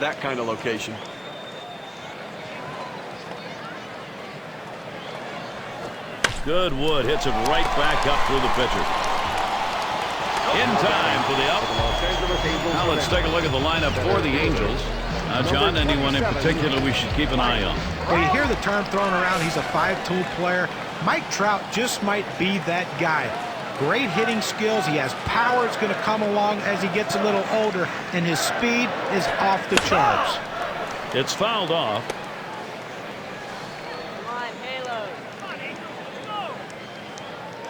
that kind of location. Goodwood hits it right back up through the pitcher. In time for the out. Now let's take a look at the lineup for the Angels. John, anyone in particular we should keep an eye on? Well, you hear the term thrown around. He's a five-tool player. Mike Trout just might be that guy. Great hitting skills. He has power. It's going to come along as he gets a little older, and his speed is off the charts. It's fouled off.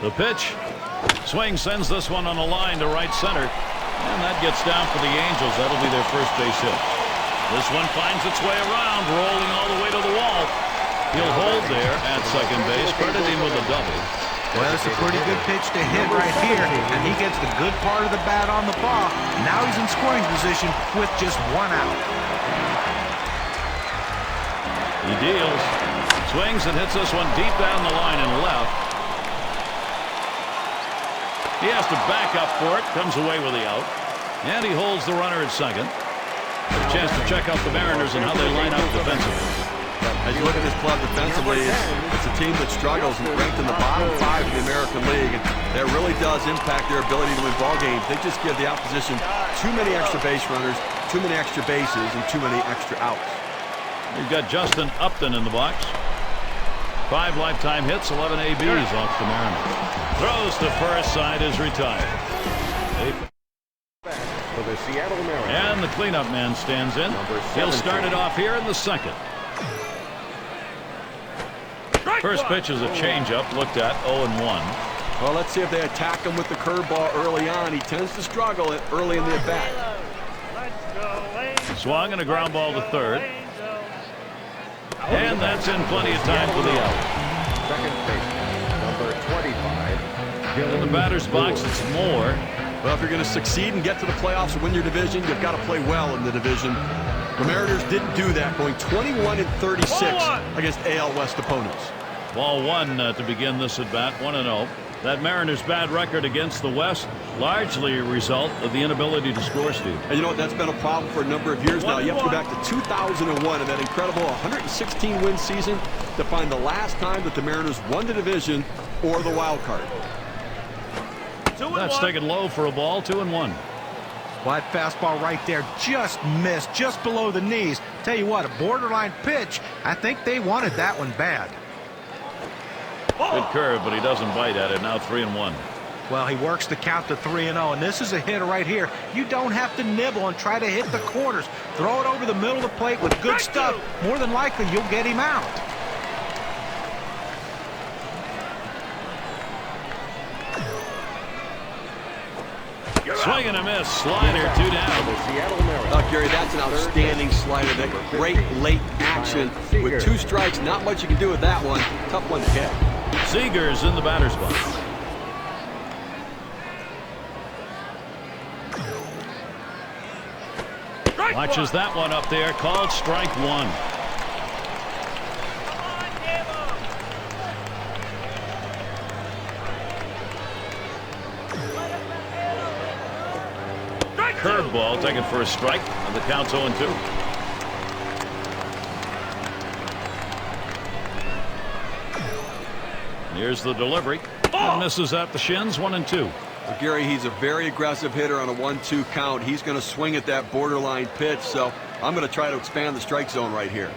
The pitch. Swing sends this one on the line to right center. And that gets down for the Angels. That'll be their first base hit. This one finds its way around, rolling all the way to the wall. He'll hold there at second base, crediting with a double. Well, it's a pretty good pitch to hit right here, and he gets the good part of the bat on the ball. Now he's in scoring position with just one out. He deals, swings and hits this one deep down the line and left. He has to back up for it, comes away with the out, and he holds the runner at second. A chance to check out the Mariners and how they line up defensively. As you look at this club defensively, it's a team that struggles and ranked in the bottom 5 of the American League, and that really does impact their ability to win ball games. They just give the opposition too many extra base runners, too many extra bases, and too many extra outs. We've got Justin Upton in the box. 5 lifetime hits, 11 ABs off the Mariners. Throws to first, side is retired. For the Seattle Mariners. And the cleanup man stands in. He'll start it off here in the second. First pitch is a changeup, looked at 0-1. Well, let's see if they attack him with the curveball early on. He tends to struggle early in the at-bat. Swung and a ground ball to third. And that's in plenty of time for the out. Second base, number 25. In the batter's box, it's Moore. Well, if you're going to succeed and get to the playoffs and win your division, you've got to play well in the division. The Mariners didn't do that, going 21-36 against AL West opponents. Ball one to begin this at bat, 1-0. That Mariners' bad record against the West largely a result of the inability to score, Steve. And you know what? That's been a problem for a number of years now. You have to go back to 2001 and that incredible 116-win season to find the last time that the Mariners won the division or the wild card. That's taken low for a ball, 2-1. Well, that fastball right there just missed, just below the knees. Tell you what, a borderline pitch. I think they wanted that one bad. Good curve, but he doesn't bite at it. Now 3-1. Well, he works the count to 3-0, and this is a hitter right here. You don't have to nibble and try to hit the corners. Throw it over the middle of the plate with good stuff. More than likely, you'll get him out. Swing and a miss. Slider, 2 down. Gary, that's an outstanding slider. That great late action with 2 strikes. Not much you can do with that one. Tough one to hit. Seager's in the batter's box. Watches that one up there. Called strike 1. Curveball taken for a strike, and the count's 0-2. Here's the delivery. And misses at the shins, 1-2. Well, Gary, he's a very aggressive hitter on a 1-2 count. He's going to swing at that borderline pitch, so I'm going to try to expand the strike zone right here.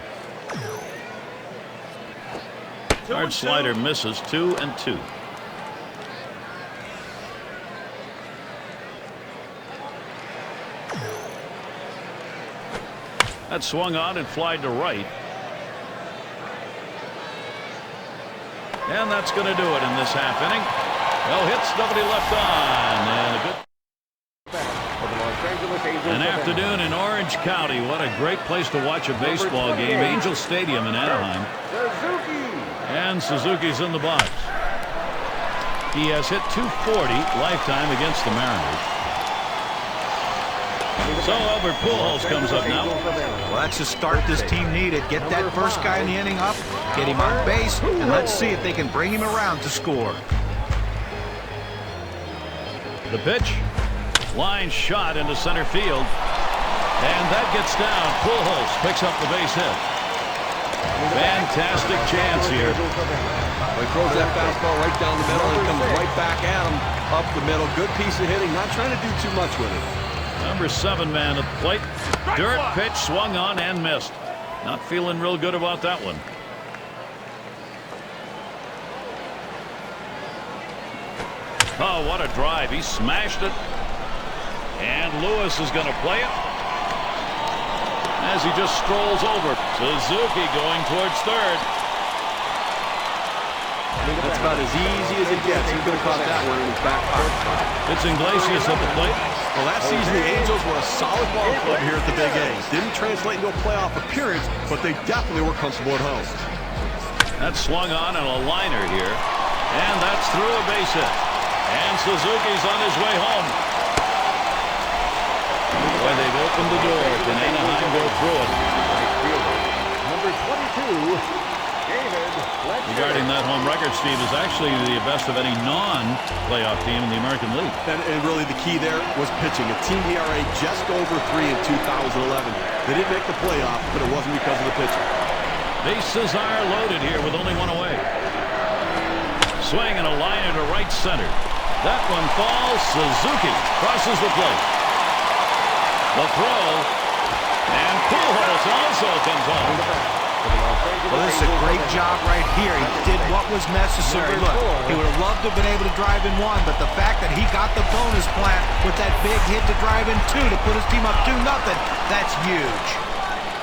Hard slider misses, 2-2. That swung on and flied to right. And that's going to do it in this half inning. No hits, nobody left on. And a good an afternoon in Orange County. What a great place to watch a baseball game. Angel Stadium in Anaheim. And Suzuki's in the box. He has hit .240 lifetime against the Mariners. So Albert Pujols comes up now. Well, that's the start this team needed. Get that first guy in the inning up, get him on base, and let's see if they can bring him around to score. The pitch. Line shot into center field. And that gets down. Pujols picks up the base hit. Fantastic chance here. Well, he throws that fastball right down the middle and comes right back at him up the middle. Good piece of hitting. Not trying to do too much with it. Number 7 man at the plate. Dirt pitch swung on and missed. Not feeling real good about that one. Oh, what a drive. He smashed it. And Lewis is going to play it as he just strolls over. Suzuki going towards third. That's about as easy as it gets. He could have caught that one in his back pocket. It's Iglesias at the plate. Well, last season the Angels were a solid ball club here at the Big A's. Didn't translate into a playoff appearance, but they definitely were comfortable at home. That's swung on a liner here. And that's through a base hit. And Suzuki's on his way home. Boy, they've opened the door. Can Anaheim go through it? Number 22, David Fletcher. Regarding that home record, Steve, is actually the best of any non-playoff team in the American League. And really the key there was pitching. A team ERA just over 3 in 2011. They didn't make the playoff, but it wasn't because of the pitching. Bases are loaded here with only one away. Swing and a liner to right center. That one falls. Suzuki crosses the plate. The throw, and Pujols also comes home. Well, this is a great job right here. He did what was necessary. Look, he would have loved to have been able to drive in 1, but the fact that he got the bonus plant with that big hit to drive in 2 to put his team up 2-0, that's huge.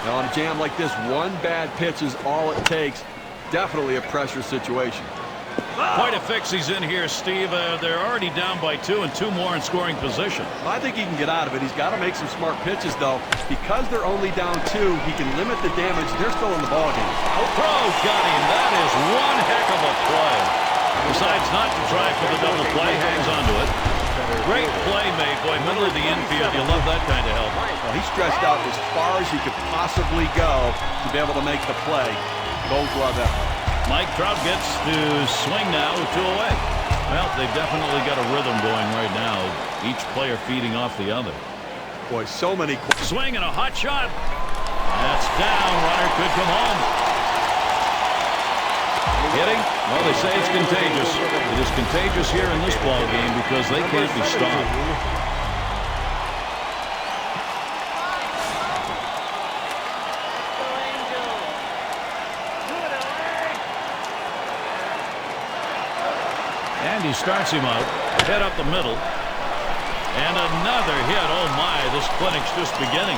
Now on a jam like this, one bad pitch is all it takes. Definitely a pressure situation. Quite a fix he's in here, Steve. They're already down by 2 and 2 more in scoring position. I think he can get out of it. He's got to make some smart pitches, though. Because they're only down 2, he can limit the damage. They're still in the ballgame. Oh, throw got him. That is one heck of a play. Decides not to try for the double play. Hangs on to it. Great play made. Boy, middle of the infield. You love that kind of help. Well, he stretched out as far as he could possibly go to be able to make the play. Gold glove effort. Mike Trout gets to swing now with 2 away. Well, they've definitely got a rhythm going right now. Each player feeding off the other. Boy, so many. Swing and a hot shot. That's down. Runner could come home. Hitting? Well, they say it's contagious. It is contagious here in this ball game because they can't be stopped. And he starts him out, head up the middle, and another hit. Oh my, this clinic's just beginning.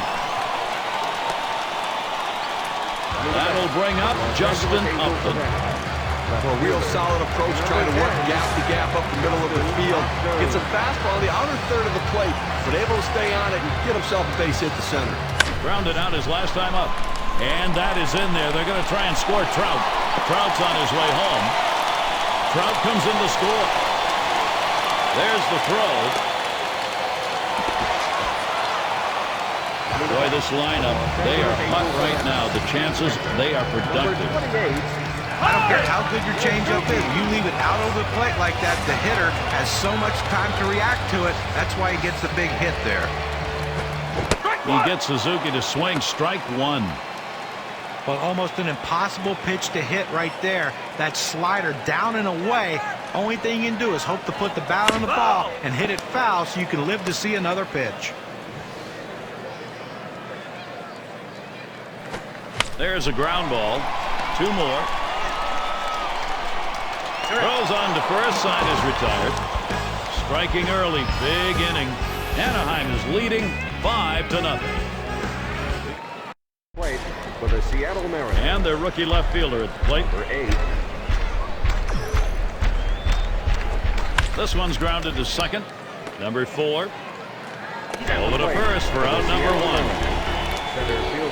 That'll bring up Justin Upton. A real solid approach, trying to work gap to gap up the middle of the field. Gets a fastball on the outer third of the plate, but able to stay on it and get himself a base hit to center. Grounded out his last time up, and that is in there. They're going to try and score Trout. Trout's on his way home. Trout comes in to score. There's the throw. Boy, this lineup, they are hot right now. The chances, they are productive. I don't care how good your changeup is. You leave it out over the plate like that, the hitter has so much time to react to it. That's why he gets the big hit there. He gets Suzuki to swing. Strike 1. Well, almost an impossible pitch to hit right there. That slider down and away. Only thing you can do is hope to put the bat on the ball and hit it foul so you can live to see another pitch. There's a ground ball. 2 more. Throws on to first. Side is retired. Striking early. Big inning. Anaheim is leading 5-0. Plate for the Seattle Mariners. And their rookie left fielder at the plate. For 8. This one's grounded to second. Number 4. Over to first for out number 1.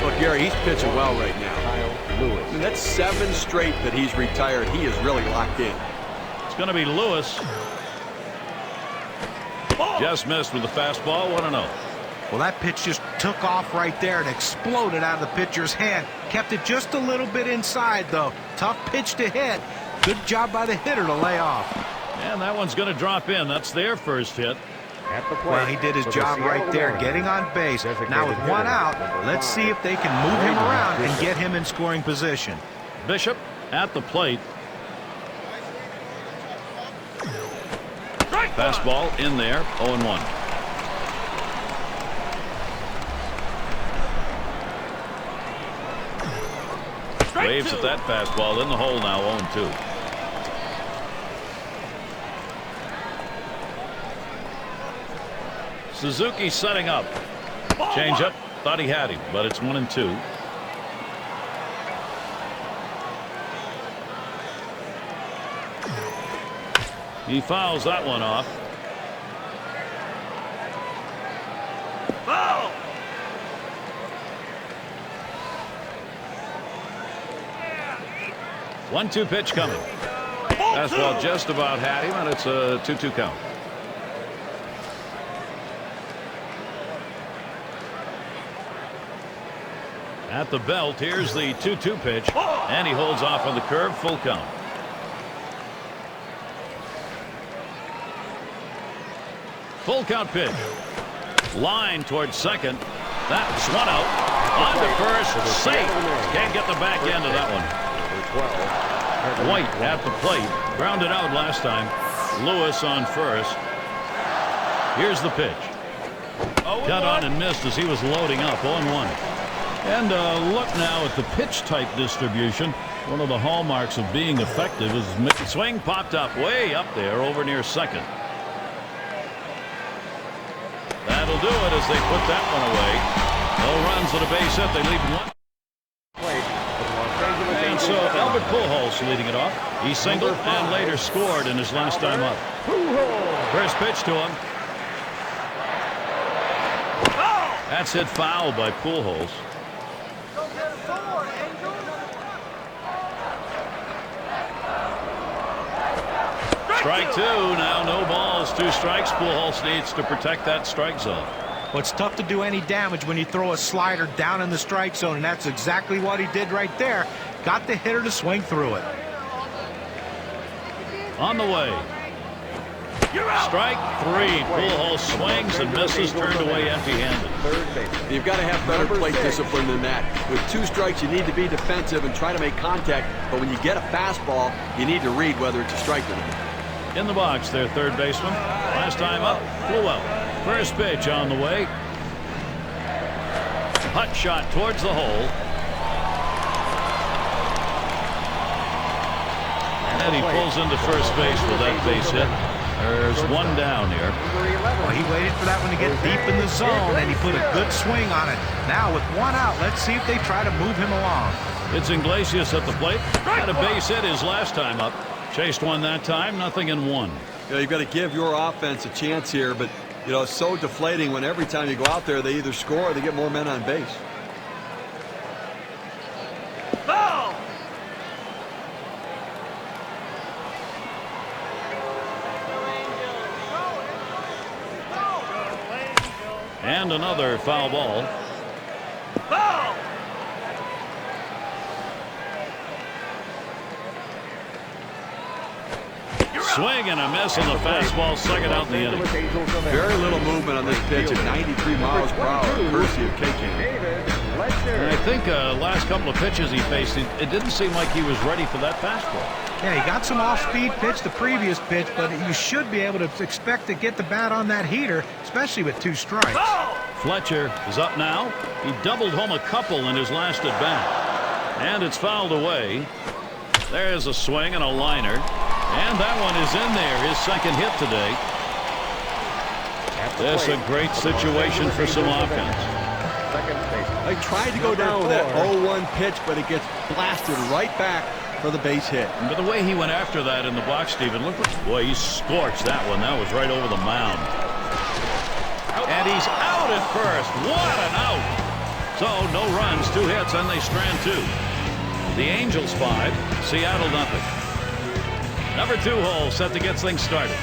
Well, Gary, he's pitching well right now. Lewis. I mean, that's 7 straight that he's retired. He is really locked in. It's going to be Lewis. Just missed with the fastball. 1-0. Well, that pitch just took off right there and exploded out of the pitcher's hand. Kept it just a little bit inside, though. Tough pitch to hit. Good job by the hitter to lay off. And that one's going to drop in. That's their first hit. At the plate. Well, he did his for the job right Seattle there, Mariners. getting on base. Now with Designated one hitter, out, number let's 5. see if they can move him Brady around and Bishop. get him in scoring position. Bishop at the plate. Fastball in there, 0-1. Waves at that fastball in the hole now, 0-2. Suzuki setting up. Change up. Thought he had him, but it's 1-2. He fouls that one off. Foul! 1-2 pitch coming. Fastball just about had him, and it's a 2-2 count. At the belt, here's the 2-2 pitch, and he holds off on the curve, full count. Full count pitch. Line towards second. That's one out. On to first. Safe. Can't get the back end of that one. White at the plate. Grounded out last time. Lewis on first. Here's the pitch. Got on and missed as he was loading up. 0-1. And look now at the pitch type distribution. One of the hallmarks of being effective is swing popped up way up there over near second. That'll do it as they put that one away. No runs at a base hit. They leave one. And so Albert Pujols leading it off. He singled and later scored in his last time up. First pitch to him. That's hit foul by Pujols. Strike two. Now no balls, 2 strikes. Pujols needs to protect that strike zone. Well, it's tough to do any damage when you throw a slider down in the strike zone, and that's exactly what he did right there. Got the hitter to swing through it. On the way. Strike 3. Pujols swings and misses, turned away empty-handed. You've got to have better plate discipline than that. With 2 strikes, you need to be defensive and try to make contact. But when you get a fastball, you need to read whether it's a strike or not. In the box, their third baseman. Last time up, flew out. First pitch on the way. Hut shot towards the hole. And he pulls into first base with that base hit. There's one down here. Well, he waited for that one to get deep in the zone, and he put a good swing on it. Now with one out, let's see if they try to move him along. It's Iglesias at the plate. Had a base hit his last time up. Chased one that time, 0-1. You know, you've got to give your offense a chance here, but you know, it's so deflating when every time you go out there, they either score or they get more men on base. Foul! And another foul ball. Foul! Swing and a miss on the fastball, second out in the inning. Very little movement on this pitch at 93 miles per hour, courtesy of KK. And I think last couple of pitches he faced, it didn't seem like he was ready for that fastball. Yeah, he got some off-speed pitch the previous pitch, but you should be able to expect to get the bat on that heater, especially with 2 strikes. Fletcher is up now. He doubled home a couple in his last at-bat. And it's fouled away. There's a swing and a liner. And that one is in there, his second hit today. That's a great situation for some offense. They tried to go down with that 0-1 pitch, but it gets blasted right back for the base hit. But the way he went after that in the box, Stephen, look, boy, he scorched that one. That was right over the mound. And he's out at first. What an out. So no runs, 2 hits, and they strand 2. The Angels 5, Seattle nothing. Number 2 hole set to get things started.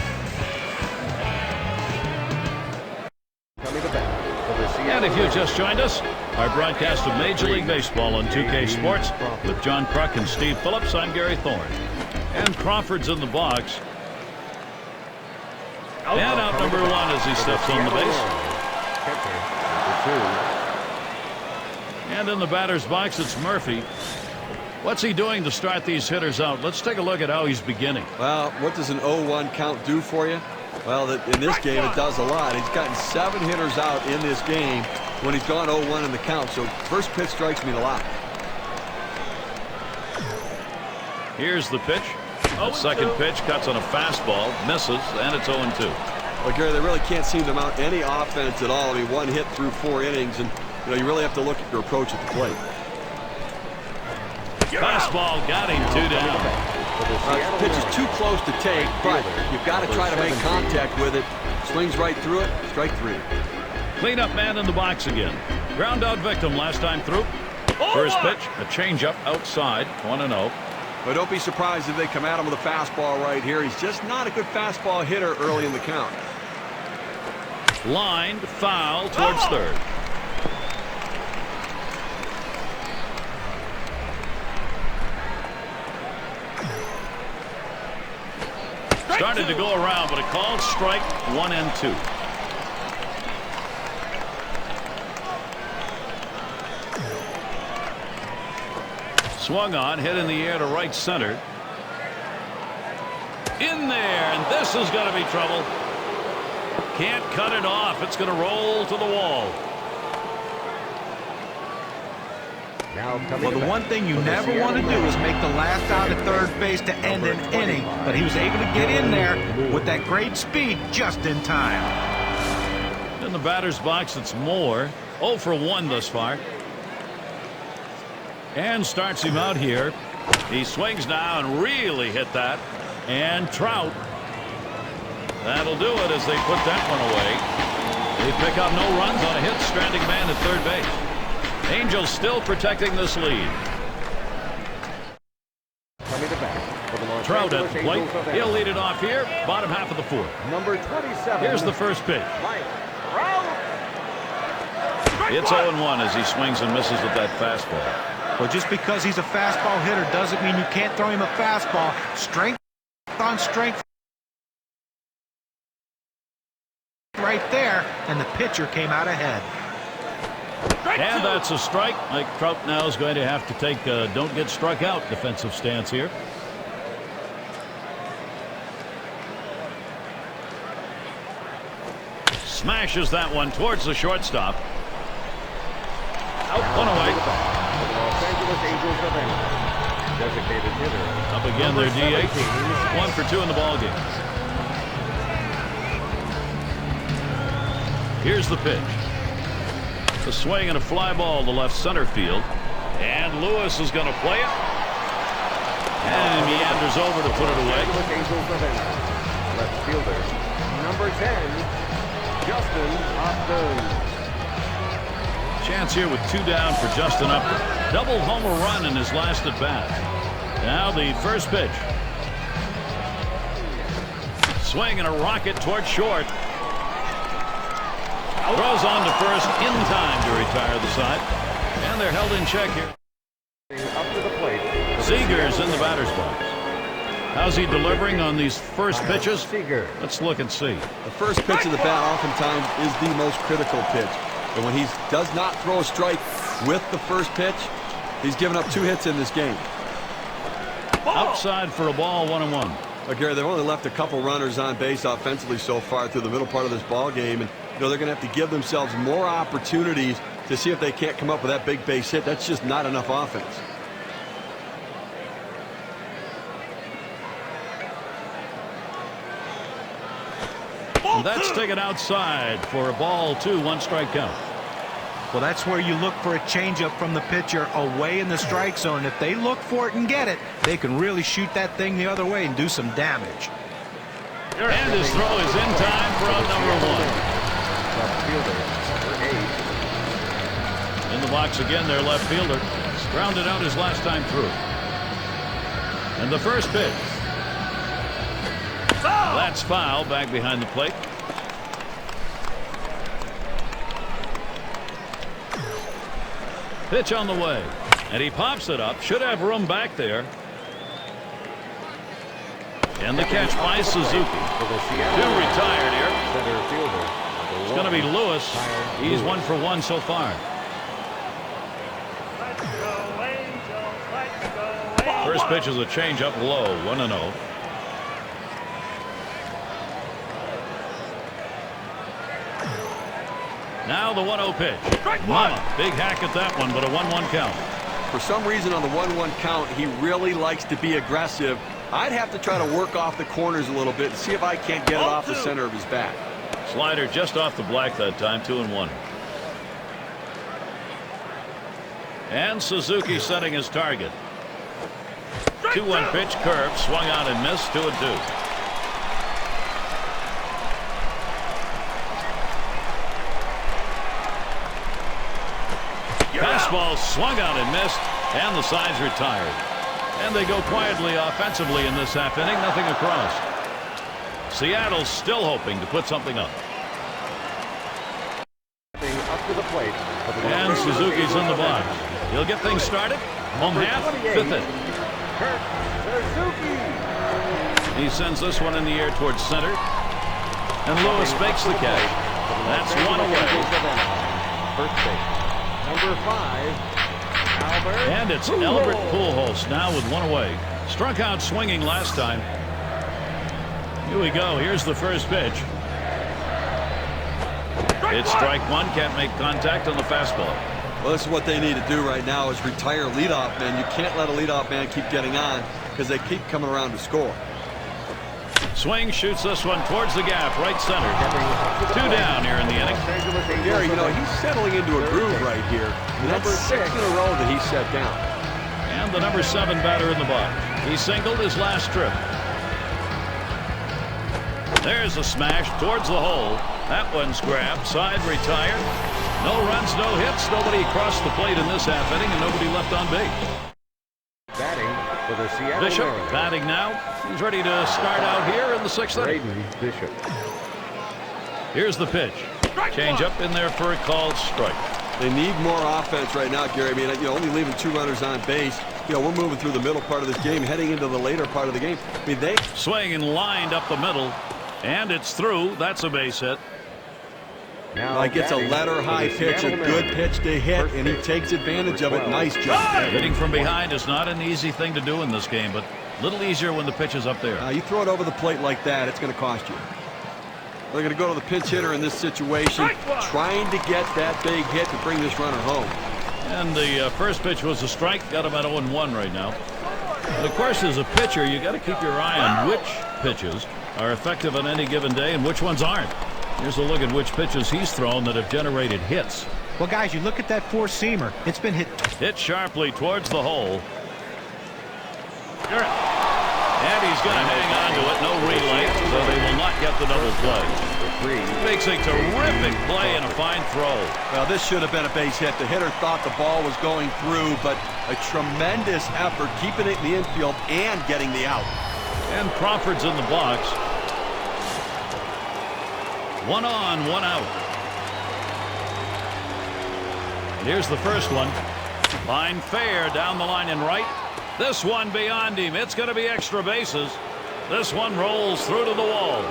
And if you just joined us, our broadcast of Major League Baseball on 2K Sports with John Kruk and Steve Phillips. I'm Gary Thorne. And Crawford's in the box. And out number 1 as he steps on the base. Catcher, number 2. And in the batter's box, it's Murphy. What's he doing to start these hitters out? Let's take a look at how he's beginning. Well, what does an 0-1 count do for you? Well, in this game, it does a lot. He's gotten 7 hitters out in this game when he's gone 0-1 in the count. So first pitch strikes mean a lot. Here's the pitch. The second pitch cuts on a fastball, misses, and it's 0-2. Well, Gary, they really can't seem to mount any offense at all. I mean, 1 hit through 4 innings, and you really have to look at your approach at the plate. Fastball got him 2 down. Pitch is too close to take, but you've got to try to make contact with it. Swings right through it, strike 3. Cleanup man in the box again. Ground out victim last time through. First pitch, a changeup outside, 1-0. But don't be surprised if they come at him with a fastball right here. He's just not a good fastball hitter early in the count. Lined, foul towards third. Started to go around, but a called strike, 1-2. Swung on, hit in the air to right center. In there, and this is going to be trouble. Can't cut it off. It's going to roll to the wall. Well, the one thing you never want to do is make the last out at third base to end an inning, but he was able to get in there with that great speed just in time. In the batter's box, it's Moore. 0 for 1 thus far. And starts him out here. He swings now and really hit that. And Trout. That'll do it as they put that one away. They pick up no runs on a hit, stranding man at third base. Angels still protecting this lead. Trout at the plate. He'll lead it off here. Bottom half of the 4th. Number 27. Here's the first pitch. Mike Trout. It's 0-1 as he swings and misses with that fastball. Well, just because he's a fastball hitter doesn't mean you can't throw him a fastball. Strength on strength right there, and the pitcher came out ahead. And that's a strike. Mike Trout now is going to have to take a don't get struck out defensive stance here. Smashes that one towards the shortstop. Out, one away. Los Angeles Angels of Anaheim. Designated hitter. Up again their DH. 1 for 2 in the ballgame. Here's the pitch. A swing and a fly ball to left center field. And Lewis is going to play it. And meanders over to put it away. Los Angeles Angels of Anaheim. Left fielder, number 10, Justin Upton. Chance here with 2 down for Justin Upton. Double homer run in his last at bat. Now the first pitch. Swing and a rocket towards short. Throws on to first in time to retire the side. And they're held in check here. Up to the plate. Seager's in the batter's box. How's he delivering on these first pitches? Seager. Let's look and see. The first pitch of the bat oftentimes is the most critical pitch. And when he does not throw a strike with the first pitch, he's given up 2 hits in this game. Outside for a ball, 1-1. But Gary, they've only left a couple runners on base offensively so far through the middle part of this ball game, and they're going to have to give themselves more opportunities to see if they can't come up with that big base hit. That's just not enough offense. And that's taken outside for a ball 2, 1 strike count. Well, that's where you look for a changeup from the pitcher away in the strike zone. If they look for it and get it, they can really shoot that thing the other way and do some damage. And his throw is in time for out number 1. Left fielder, number 8. In the box again, their left fielder. Grounded out his last time through. And the first pitch. That's foul back behind the plate. Pitch on the way. And he pops it up. Should have room back there. And the catch by Suzuki. Two retired here. Center fielder. It's going to be Lewis. He's 1 for 1 so far. First pitch is a changeup low, 1-0. Now the 1-0 pitch. Mama, big hack at that one, but a 1-1 count. For some reason on the 1-1 count, he really likes to be aggressive. I'd have to try to work off the corners a little bit and see if I can't get it off the center of his bat. Slider just off the black that time, 2-1. And Suzuki setting his target. 2-1 pitch, curve, swung out and missed, 2-2. Fastball swung out and missed, and the side's retired. And they go quietly offensively in this half inning, nothing across. Seattle's still hoping to put something up. Up to the plate. And Suzuki's in the box. He'll get things started. Home half, 5th inning. Suzuki. He sends this one in the air towards center. And Lewis makes the catch. That's one away. First base. Number 5, Albert. And it's Albert Pujols now with one away. Struck out swinging last time. Here we go. Here's the first pitch. It's strike one. Can't make contact on the fastball. Well, this is what they need to do right now is retire leadoff man. You can't let a leadoff man keep getting on because they keep coming around to score. Swing, shoots this one towards the gap, right center. 2 down here in the inning. Gary, you know, he's settling into a groove right here. That's 6 in a row that he's set down. And the number 7 batter in the box. He singled his last trip. There's a smash towards the hole. That one's grabbed. Side retired. No runs, no hits. Nobody crossed the plate in this half inning, and nobody left on base. Batting for the Seattle Bishop Mariners. batting now. He's ready to start out here in the 6th inning. Braden Bishop. Here's the pitch. Change up in there for a called strike. They need more offense right now, Gary. I mean, you know, only leaving 2 runners on base. You know, we're moving through the middle part of this game, heading into the later part of the game. I mean, they Swing and lined up the middle, and it's through. That's a base hit. Now like it's a letter high pitch, a good pitch to hit, and he takes advantage of it. Nice job. Hitting from behind is not an easy thing to do in this game, but a little easier when the pitch is up there. You throw it over the plate like that, it's going to cost you. They're going to go to the pinch hitter in this situation, trying to get that big hit to bring this runner home. And the first pitch was a strike. Got him at 0-1 right now. And of course, as a pitcher, you got to keep your eye on which pitches are effective on any given day and which ones aren't. Here's a look at which pitches he's thrown that have generated hits. Well, guys, you look at that four-seamer. It's been hit Sharply towards the hole. And he's going to hang on to it. No relay, so they will not get the double play. Makes a terrific play and a fine throw. Well, this should have been a base hit. The hitter thought the ball was going through, but a tremendous effort keeping it in the infield and getting the out. And Crawford's in the box. 1 on, 1 out. And here's the first one. Line fair down the line and right. This one beyond him. It's going to be extra bases. This one rolls through to the wall.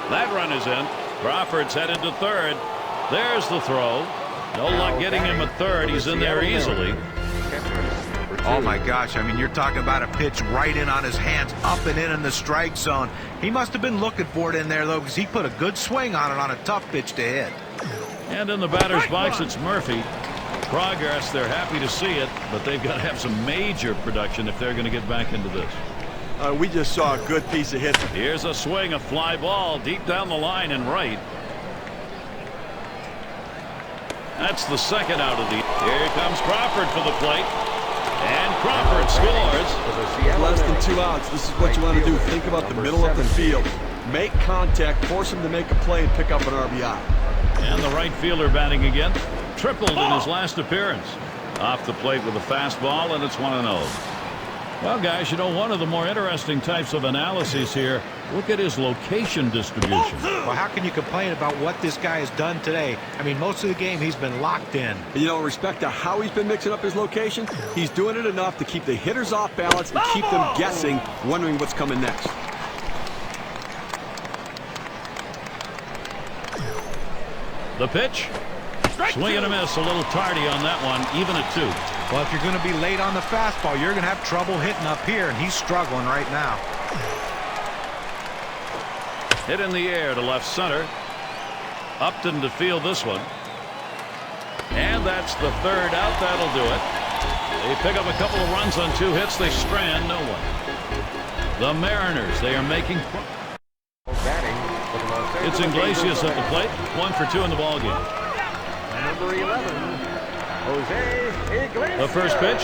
That run is in. Crawford's headed to third. There's the throw. No luck getting him at third. He's in there easily. Oh my gosh, I mean, you're talking about a pitch right in on his hands, up and in the strike zone. He must have been looking for it in there, though, because he put a good swing on it on a tough pitch to hit. And in the batter's box, it's Murphy. Progress, they're happy to see it, but they've got to have some major production if they're going to get back into this. We just saw a good piece of hit. Here's a swing, a fly ball deep down the line and right. That's the second out of the. Here comes Crawford for the plate. And Crawford scores. Less than 2 outs. This is what you want to do. Think about the middle of the field. Make contact, force him to make a play, and pick up an RBI. And the right fielder batting again. Tripled in his last appearance. Off the plate with a fastball, and it's 1-0. Well, guys, you know, one of the more interesting types of analyses here, look at his location distribution. Well, how can you complain about what this guy has done today? I mean, most of the game he's been locked in. You know, in respect to how he's been mixing up his location, he's doing it enough to keep the hitters off balance and keep them guessing, wondering what's coming next. The pitch. Swing and a miss. A little tardy on that one. Even at 2. Well, if you're going to be late on the fastball, you're going to have trouble hitting up here, and he's struggling right now. Hit in the air to left center. Upton to field this one. And that's the 3rd out. That'll do it. They pick up a couple of runs on 2 hits. They strand no one. The Mariners, they are making... It's Iglesias at the plate. 1 for 2 in the ballgame. Number 11, Jose Iglesias. The first pitch.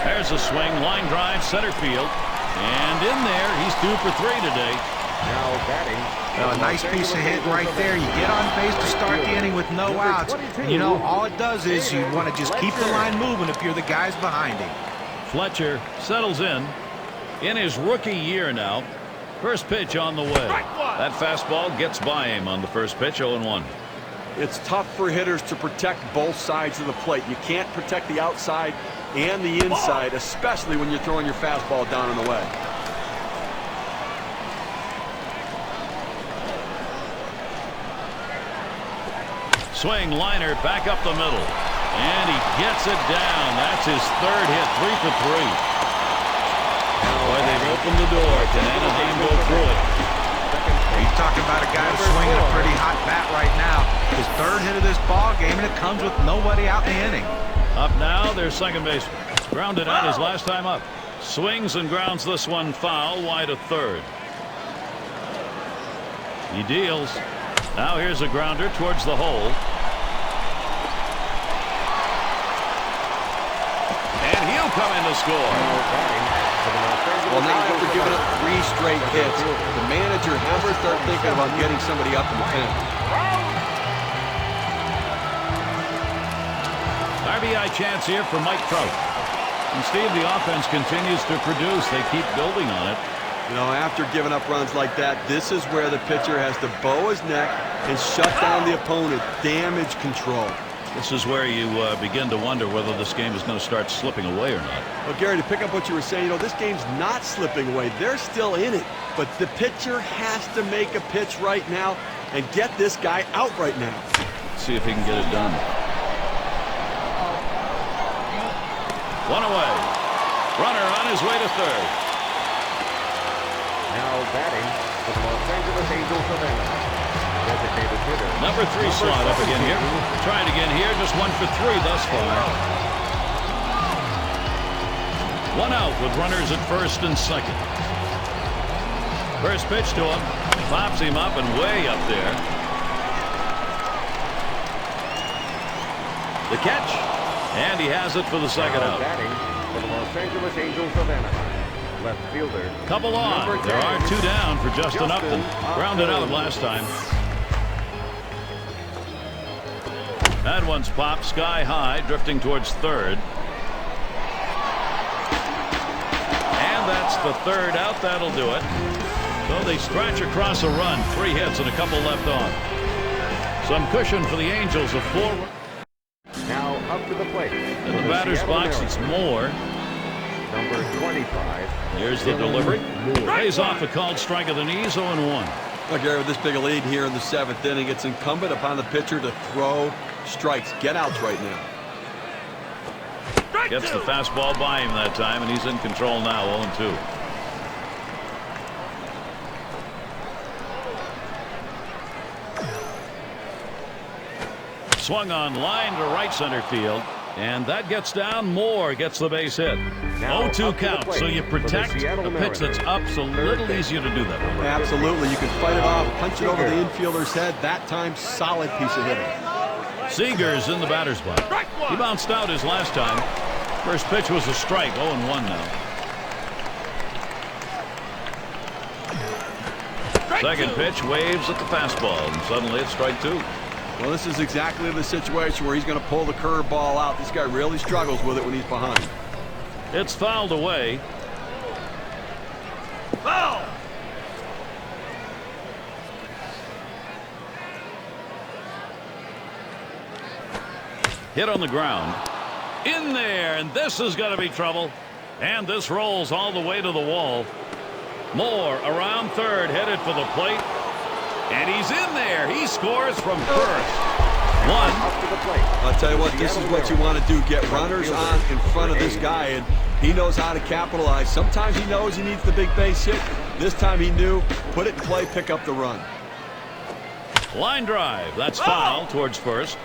There's a swing. Line drive, center field. And in there, he's 2 for 3 today. Now batting. A nice piece of hitting right there. You get on base to start the inning with no outs. You know, all it does is you want to just keep the line moving if you're the guys behind him. Fletcher settles in his rookie year now. First pitch on the way. That fastball gets by him on the first pitch. 0-1. It's tough for hitters to protect both sides of the plate. You can't protect the outside and the inside, especially when you're throwing your fastball down and away. Swing, liner, back up the middle. And he gets it down. That's his 3rd hit. 3 for 3. Boy, they've opened the door. Can Anaheim go through it? He's talking about a guy who's swinging a pretty hot bat right now. His 3rd hit of this ball game, and it comes with nobody out in the inning. Up now, their second base. Grounded out his last time up. Swings and grounds this one foul, wide of 3rd. He deals. Now here's a grounder towards the hole. And he'll come in to score. Well, now after giving up 3 straight hits, the manager has to start thinking about getting somebody up in the pen. RBI chance here for Mike Trout. And Steve, the offense continues to produce. They keep building on it. You know, after giving up runs like that, this is where the pitcher has to bow his neck and shut down the opponent. Damage control. This is where you begin to wonder whether this game is going to start slipping away or not. Well, Gary, to pick up what you were saying, you know, this game's not slipping away. They're still in it. But the pitcher has to make a pitch right now and get this guy out right now. Let's see if he can get it done. 1 away. Runner on his way to 3rd. Now batting for the Los Angeles Angels of Anaheim. Designated hitter. Number 3 slot up again here. Trying again here. Just 1 for 3 thus far. 1 out with runners at 1st and 2nd. First pitch to him. Pops him up and way up there. The catch. And he has it for the 2nd out. Batting for the Los Angeles Angels of Anaheim. Left fielder. Couple on. There are 2 down for Justin Upton. Grounded out last time. That one's popped sky high, drifting towards 3rd. And that's the 3rd out. That'll do it. So they scratch across a run. 3 hits and a couple left on. Some cushion for the Angels of 4. Now up to the plate. In the batter's box, it's Moore. Number 25. Here's the delivery. Pays off a called strike of the knees. 0-1. Well, Gary, with this big a lead here in the 7th inning, it's incumbent upon the pitcher to throw strikes. Get outs right now. Gets the fastball by him that time, and he's in control now. 0-2. Swung on line to right center field. And that gets down. Moore gets the base hit. 0-2 count. So you protect the pitch that's up. It's a little easier to do that. Absolutely. You can fight it off, punch it over the infielder's head. That time, solid piece of hitting. Seager's in the batter's box. He bounced out his last time. First pitch was a strike. 0-1 now. Second pitch waves at the fastball. And suddenly it's strike 2. Well, this is exactly the situation where he's going to pull the curveball out. This guy really struggles with it when he's behind. It's fouled away. Foul! Hit on the ground. In there, and this is going to be trouble. And this rolls all the way to the wall. Moore around 3rd, headed for the plate. And he's in there. He scores from first. One. I'll tell you what, this is what you want to do. Get runners on in front of this guy, and he knows how to capitalize. Sometimes he knows he needs the big base hit. This time he knew. Put it in play, pick up the run. Line drive. That's foul towards first.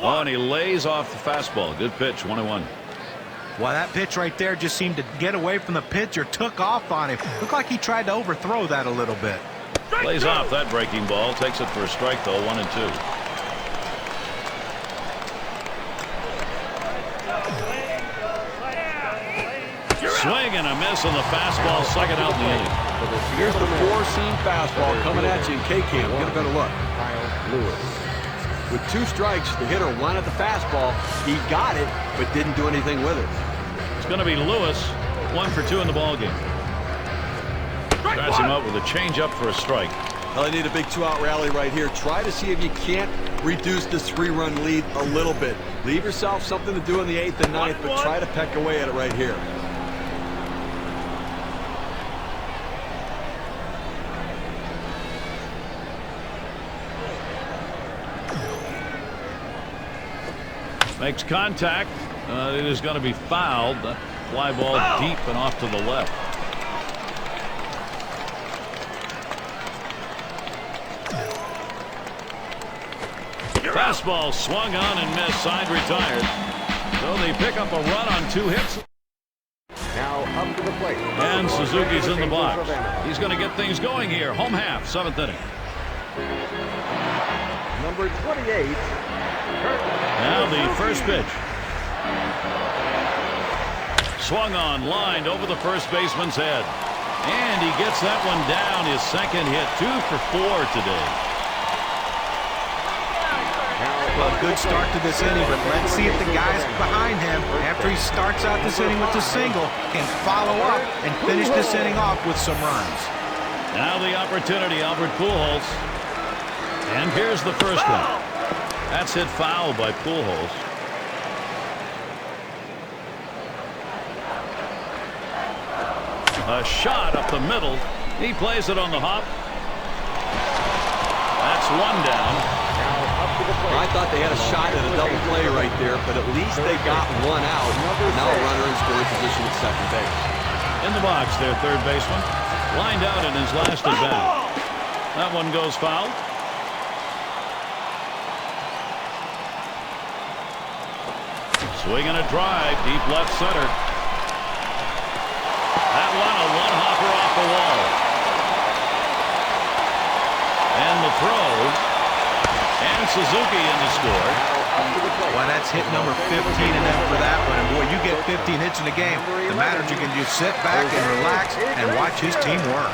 Oh, and he lays off the fastball. Good pitch, 1-1. Well, that pitch right there just seemed to get away from the pitcher, took off on him. Looked like he tried to overthrow that a little bit. Lays off that breaking ball. Takes it for a strike, though, 1-2. Swing and a miss on the fastball, second out in the inning. Here's the four-seam fastball coming at you in K-Camp. Get a better look. Kyle Lewis. With 2 strikes, the hitter wanted the fastball. He got it, but didn't do anything with it. It's going to be Lewis, 1 for 2 in the ballgame. Starts him up with a changeup for a strike. Well, they need a big 2-out rally right here. Try to see if you can't reduce this 3-run lead a little bit. Leave yourself something to do in the 8th and 9th, but try to peck away at it right here. Makes contact. It is going to be fouled. That fly ball deep and off to the left. Fastball swung on and missed. Side retired. So they pick up a run on 2 hits. Now up to the plate. And Suzuki's in the box. He's going to get things going here. Home half, 7th inning. Number 28. Now the first pitch. Swung on, lined over the first baseman's head. And he gets that one down. His second hit, 2 for 4 today. Well, good start to this inning, but let's see if the guys behind him, after he starts out this inning with the single, can follow up and finish this inning off with some runs. Now the opportunity, Albert Pujols. And here's the first one. That's hit foul by Pujols. A shot up the middle. He plays it on the hop. That's 1 down. I thought they had a shot at a double play right there, but at least they got 1 out. Now a runner in scoring position at second base. In the box, their third baseman. Lined out in his last at bat. That one goes foul. Swing and a drive, deep left center. That one, a one-hopper off the wall. And the throw. And Suzuki in to score. Well, that's hit number 15 and then for that one. And boy, you get 15 hits in a game. The matter is you can just sit back and relax and watch his team work.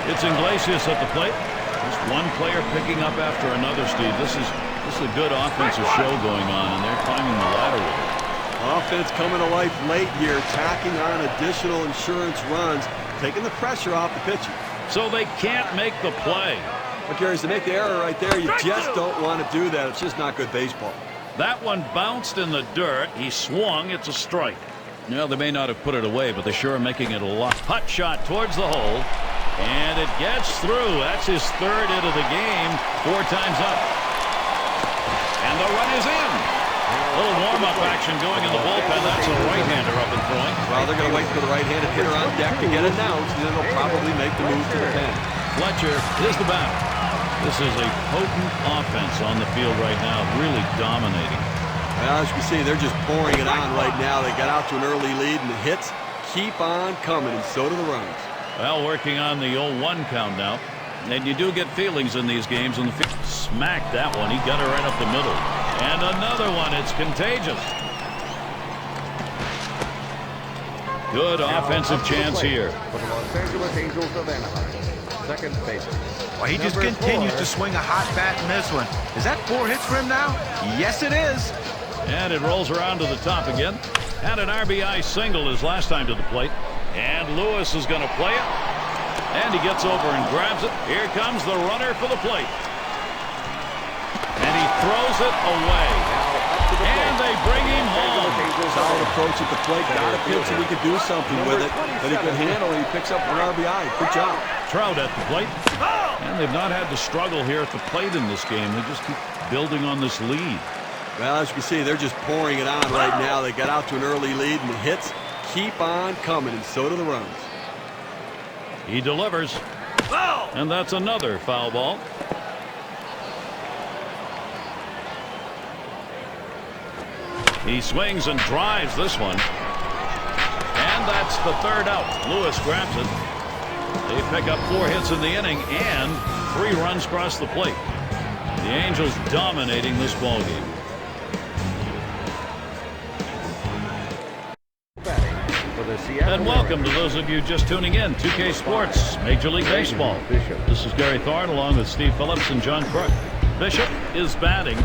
It's Iglesias at the plate. Just one player picking up after another, Steve. This is a good offensive show going on, and they're climbing the ladder with it. Offense coming to life late here, tacking on additional insurance runs, taking the pressure off the pitcher. So they can't make the play. But Gary, to make the error right there, you just don't want to do that. It's just not good baseball. That one bounced in the dirt. He swung. It's a strike. Well, they may not have put it away, but they sure are making it a lot. Hut shot towards the hole, and it gets through. That's his third hit of the game, 4 times up. And the run is in. A little warm-up action going in the bullpen. That's a right-hander up and throwing. Well, they're going to wait for the right-handed hitter on deck to get announced, and then they'll probably make the move to the pen. Fletcher is the batter. This is a potent offense on the field right now, really dominating. Well, as you can see, they're just pouring it on right now. They got out to an early lead, and the hits keep on coming, and so do the runs. Well, working on the 0-1 count now. And you do get feelings in these games. And the smacked that one. He got it right up the middle. And another one. It's contagious. Good offensive chance here. For the Los Angeles Angels of Anaheim. Second baseman. Well, he just continues to swing a hot bat in this one. Is that 4 hits for him now? Yes, it is. And it rolls around to the top again. Had an RBI single his last time to the plate. And Lewis is going to play it. And he gets over and grabs it. Here comes the runner for the plate. And he throws it away. And they bring him home. Solid approach at the plate. Got a pitch and he could do something with it that he could handle, and he picks up an RBI. Good job. Trout at the plate. And they've not had to struggle here at the plate in this game. They just keep building on this lead. Well, as you can see, they're just pouring it on right now. They got out to an early lead, and the hits keep on coming, and so do the runs. He delivers. And that's another foul ball. He swings and drives this one. And that's the third out. Lewis grabs it. They pick up 4 hits in the inning and 3 runs across the plate. The Angels dominating this ball game. And welcome to those of you just tuning in. 2K Sports, Major League Baseball. This is Gary Thorne along with Steve Phillips and John Crook. Bishop is batting.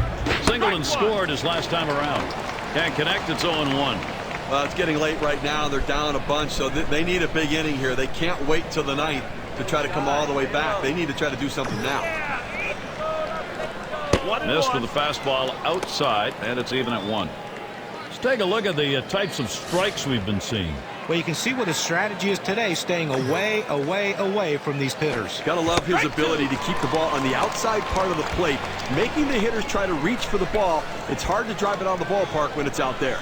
Singled and scored his last time around. Can't connect. It's 0-1. Well, it's getting late right now. They're down a bunch, so they need a big inning here. They can't wait till the 9th to try to come all the way back. They need to try to do something now. Missed with the fastball outside, and it's even at 1. Let's take a look at the types of strikes we've been seeing. Well, you can see what his strategy is today, staying away, away, away from these hitters. Gotta love his ability to keep the ball on the outside part of the plate, making the hitters try to reach for the ball. It's hard to drive it out of the ballpark when it's out there.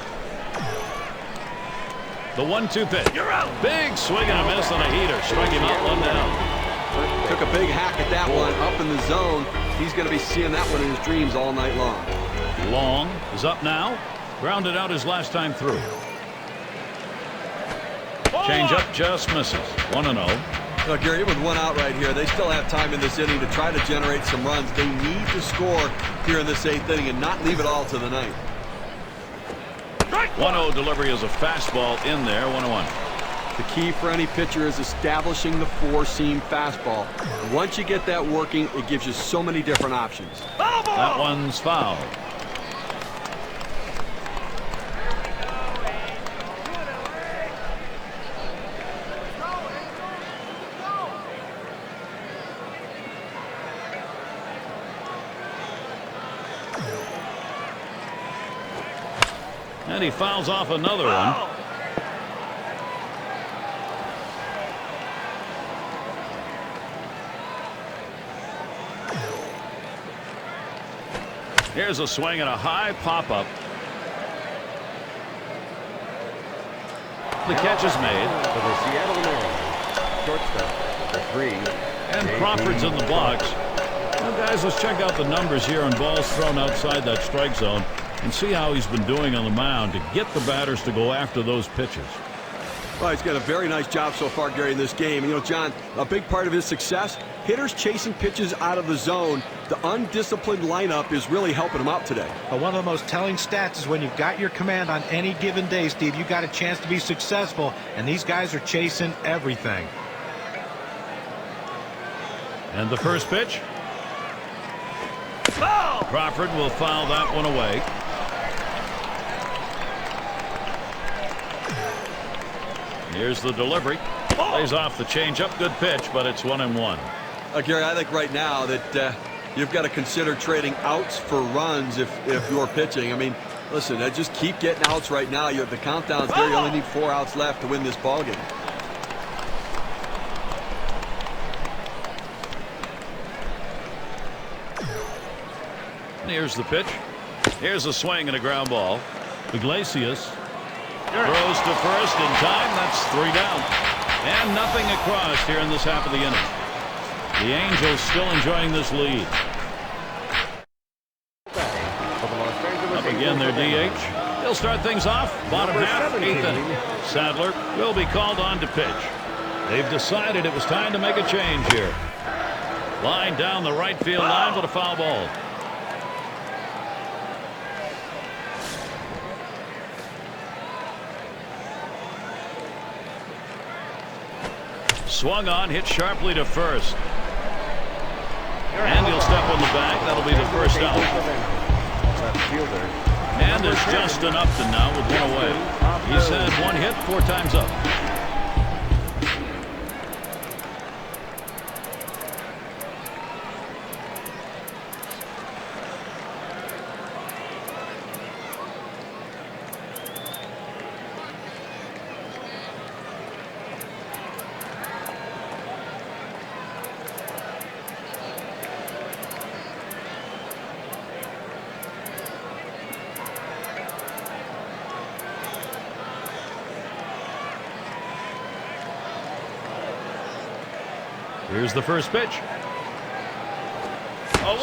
The 1-2 pitch. You're out. Big swing and a miss on a heater. Strike him out, 1 down. Took a big hack at that one up in the zone. He's going to be seeing that one in his dreams all night long. Long is up now. Grounded out his last time through. Change up just misses. 1-0. Gary, with 1 out right here, they still have time in this inning to try to generate some runs. They need to score here in this 8th inning and not leave it all to the 9th. 1-0 delivery is a fastball in there. 1-1. The key for any pitcher is establishing the 4-seam fastball. Once you get that working, it gives you so many different options. That one's fouled. And he fouls off another one. Here's a swing and a high pop-up. The catch is made. For the Seattle Mariners, shortstop, the 3. And Crawford's in the box. Well, guys, let's check out the numbers here on balls thrown outside that strike zone and see how he's been doing on the mound to get the batters to go after those pitches. Well, he's got a very nice job so far, Gary, in this game. You know, John, a big part of his success, hitters chasing pitches out of the zone. The undisciplined lineup is really helping him out today. But one of the most telling stats is when you've got your command on any given day, Steve, you've got a chance to be successful, and these guys are chasing everything. And the first pitch. Crawford will foul that one away. Here's the delivery. Plays off the changeup. Good pitch, but it's 1-1. Gary, I think right now that you've got to consider trading outs for runs if you're pitching. I mean, listen, just keep getting outs right now. You have the countdown's there. You only need 4 outs left to win this ball game. Here's the pitch. Here's a swing and a ground ball. Iglesias throws to first in time. That's 3 down. And nothing across here in this half of the inning. The Angels still enjoying this lead. Up again their DH. He'll start things off. Bottom half, 8th inning. Sadler will be called on to pitch. They've decided it was time to make a change here. Line down the right field line, but a foul ball. Swung on, hit sharply to first. And he'll step on the bag. That'll be the first out. And it's Justin Upton now with 1 away. He's had 1 hit 4 times up. Here's the first pitch.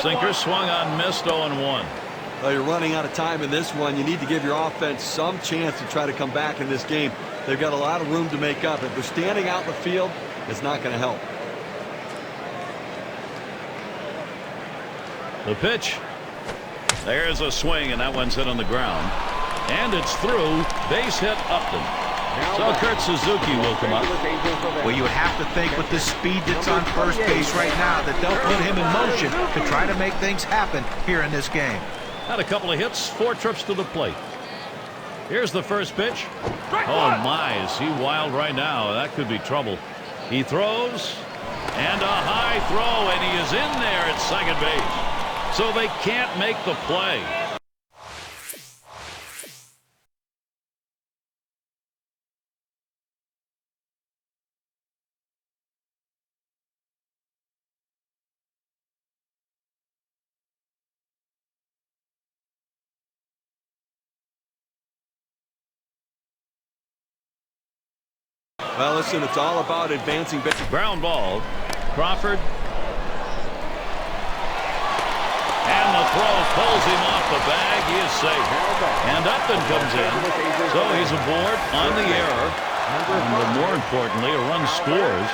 Sinker swung on, missed, 0-1. Well, you're running out of time in this one. You need to give your offense some chance to try to come back in this game. They've got a lot of room to make up. If they're standing out in the field, it's not going to help. The pitch. There's a swing, and that one's hit on the ground. And it's through. Base hit Upton. So Kurt Suzuki will come up. Well, you would have to think with the speed that's on first base right now that they'll put him in motion to try to make things happen here in this game. Had a couple of hits, 4 trips to the plate. Here's the first pitch. Oh my, is he wild right now? That could be trouble. He throws, and a high throw, and he is in there at second base. So they can't make the play. Well, listen, it's all about advancing. Ground ball. Crawford. And the throw pulls him off the bag. He is safe. And Upton comes in. So he's aboard on the error. And more importantly, a run scores.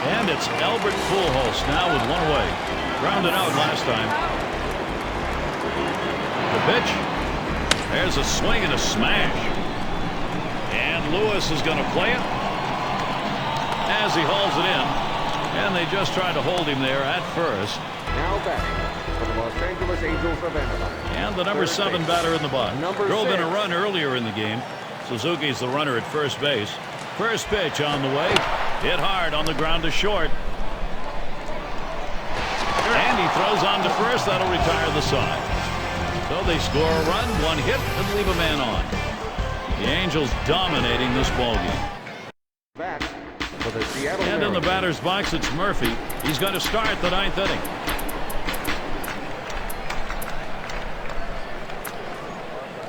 And it's Albert Pujols now with one away. Grounded out last time. The pitch. There's a swing and a smash. And Lewis is going to play it as he hauls it in. And they just tried to hold him there at first. Now back for the Los Angeles Angels of Anaheim. And the number 7 batter in the box. Drove in a run earlier in the game. Suzuki's the runner at first base. First pitch on the way. Hit hard on the ground to short. And he throws on to first. That'll retire the side. So they score a run, 1 hit, and leave a man on. The Angels dominating this ballgame. And in the batter's box, it's Murphy. He's going to start the 9th inning.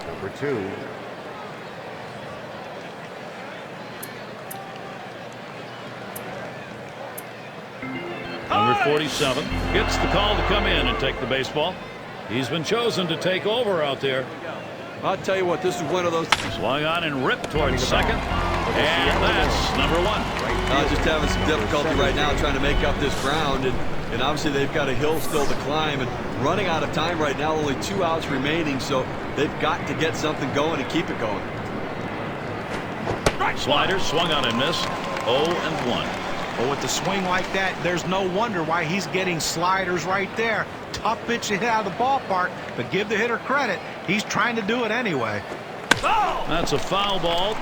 Number 2. Number 47 gets the call to come in and take the baseball. He's been chosen to take over out there. I'll tell you what, this is one of those. Swung on and ripped towards second. And that's number 1. Just having some difficulty right now trying to make up this ground. And obviously they've got a hill still to climb. And running out of time right now, only 2 outs remaining. So they've got to get something going and keep it going. Slider swung on and missed. 0-1. Well, with the swing like that, there's no wonder why he's getting sliders right there. Tough pitch to hit out of the ballpark, but give the hitter credit. He's trying to do it anyway. That's a foul ball.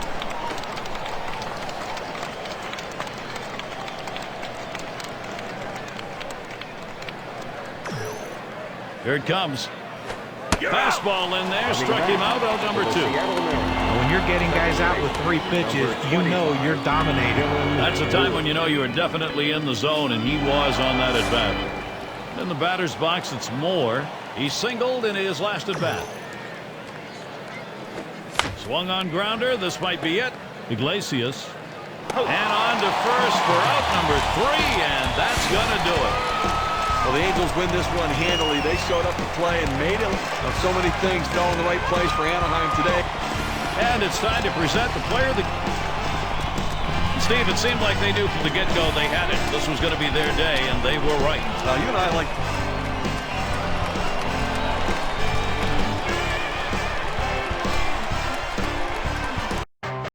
Here it comes. Fastball in there, struck him out on number 2. When you're getting guys out with 3 pitches, you know you're dominating. That's a time when you know you are definitely in the zone, and he was on that at bat. In the batter's box, it's Moore. He singled in his last at bat. Swung on grounder. This might be it. Iglesias. And on to first for out number 3, and that's going to do it. Well, the Angels win this one handily. They showed up to play and made it. So many things fell in the right place for Anaheim today. And it's time to present the player that... Steve, it seemed like they knew from the get-go they had it. This was going to be their day, and they were right. You and I like